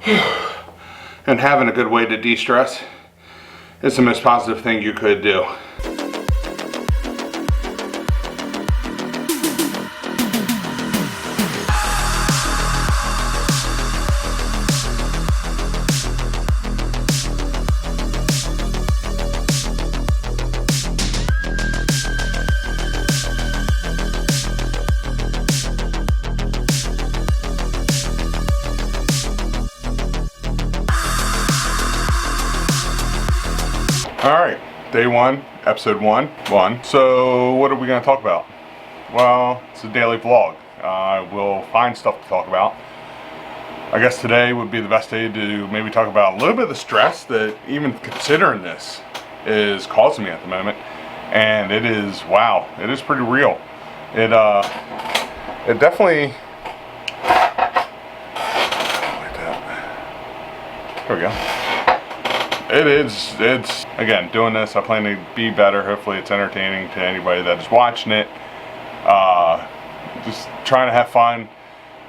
And having a good way to de-stress is the most positive thing you could do. Alright, day one, episode one. So what are we going to talk about? Well, it's a daily vlog. We'll find stuff to talk about. I guess today would be the best day to maybe talk about a little bit of the stress that even considering this is causing me at the moment. And it is, wow, it is pretty real. It definitely, like that. There we go. It's again, doing this, I plan to be better. Hopefully it's entertaining to anybody that is watching it. Just trying to have fun.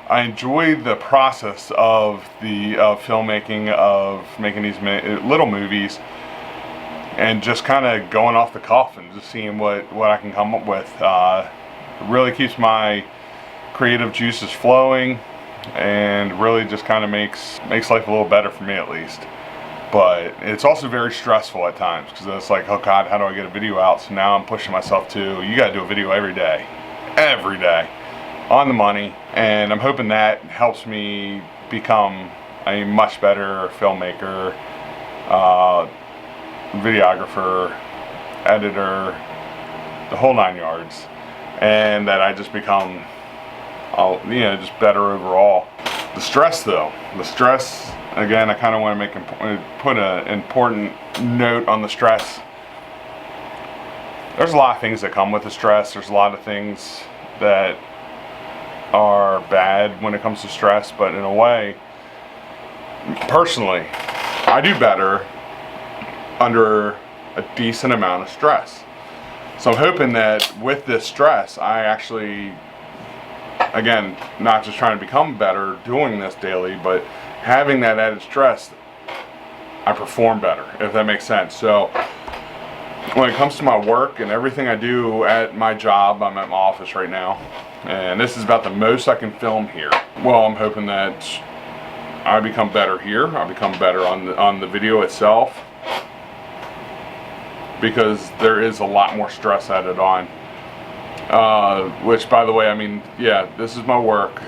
I enjoy the process of the filmmaking, of making these little movies, and just kind of going off the cuff and just seeing what I can come up with. It really keeps my creative juices flowing, and really just kind of makes life a little better for me, at least. But it's also very stressful at times, because it's like, oh God, how do I get a video out? So now I'm pushing myself to, you got to do a video every day, on the money. And I'm hoping that helps me become a much better filmmaker, videographer, editor, the whole 9 yards. And that I just become, just better overall. The stress though, again, I kind of want to put an important note on the stress. There's a lot of things that come with the stress. There's a lot of things that are bad when it comes to stress, but in a way, personally, I do better under a decent amount of stress. So I'm hoping that with this stress, I actually, again, not just trying to become better doing this daily, but having that added stress, I perform better, if that makes sense. So when it comes to my work and everything I do at my job, I'm at my office right now, and this is about the most I can film here. Well, I'm hoping that I become better here. I become better on the video itself, because there is a lot more stress added on. Which, by the way, I mean, yeah, this is my work.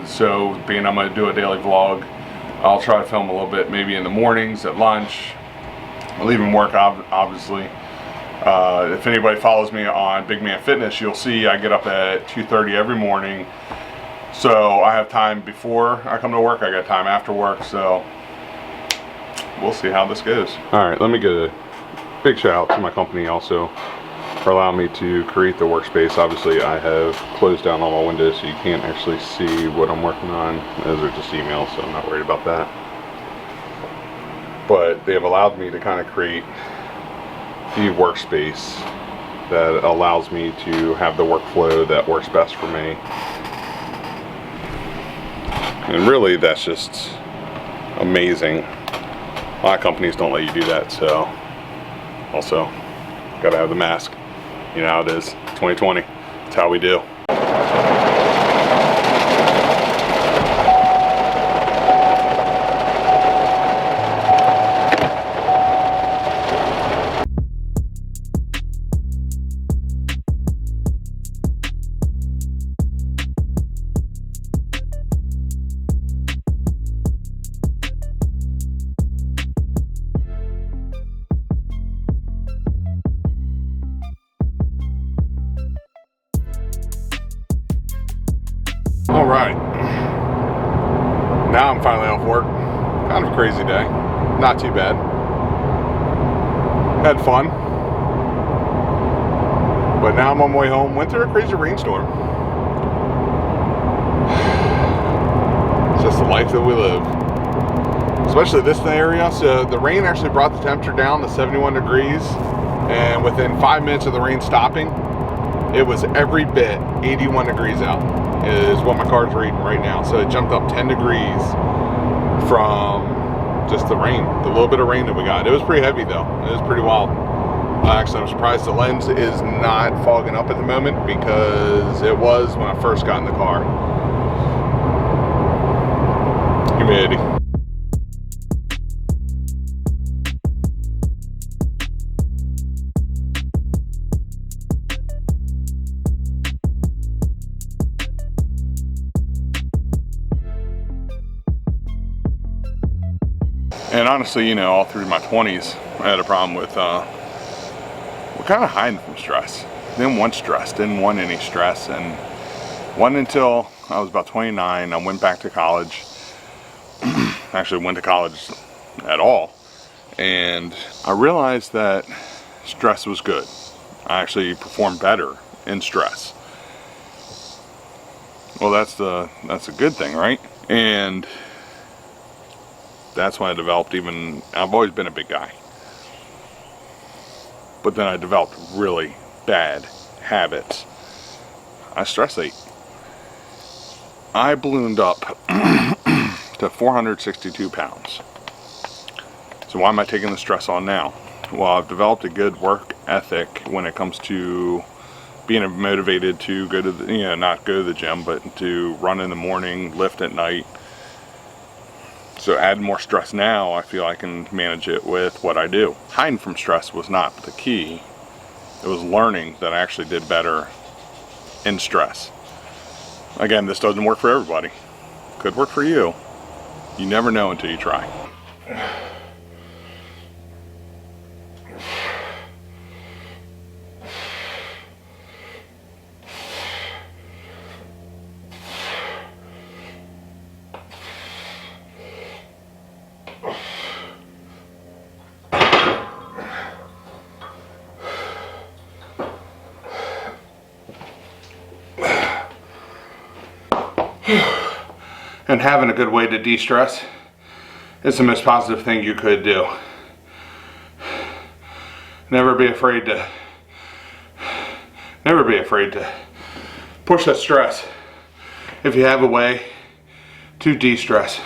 So being I'm going to do a daily vlog, I'll try to film a little bit maybe in the mornings, at lunch, leaving work, obviously. If anybody follows me on Big Man Fitness, you'll see I get up at 2:30 every morning. So I have time before I come to work, I got time after work, so we'll see how this goes. Alright, let me give a big shout out to my company also for allowing me to create the workspace. Obviously I have closed down all my windows, so you can't actually see what I'm working on. Those are just emails, so I'm not worried about that. But they have allowed me to kind of create the workspace that allows me to have the workflow that works best for me. And really, that's just amazing. A lot of companies don't let you do that, so also gotta have the mask. You know how it is, 2020, it's how we do. Alright, now I'm finally off work. Kind of a crazy day, not too bad. Had fun, but now I'm on my way home. Went through a crazy rainstorm. It's just the life that we live, especially this area. So the rain actually brought the temperature down to 71 degrees, and within 5 minutes of the rain stopping, it was every bit 81 degrees out. is what my car's reading right now. So it jumped up 10 degrees from just the rain, the little bit of rain that we got. It was pretty heavy though. It was pretty wild. Actually, I'm surprised the lens is not fogging up at the moment, because it was when I first got in the car. Humidity. And honestly, you know, all through my 20s, I had a problem with kind of hiding from stress. Didn't want stress, didn't want any stress, and wasn't until I was about 29, I went back to college. Actually went to college at all, and I realized that stress was good. I actually performed better in stress. Well, that's a good thing, right? And that's when I developed I've always been a big guy. But then I developed really bad habits. I stress ate. I ballooned up to 462 pounds. So why am I taking the stress on now? Well, I've developed a good work ethic when it comes to being motivated to go to the, not go to the gym, but to run in the morning, lift at night. So add more stress now, I feel I can manage it with what I do. Hiding from stress was not the key. It was learning that I actually did better in stress. Again, this doesn't work for everybody. Could work for you. You never know until you try. And having a good way to de-stress is the most positive thing you could do. Never be afraid to push that stress if you have a way to de-stress.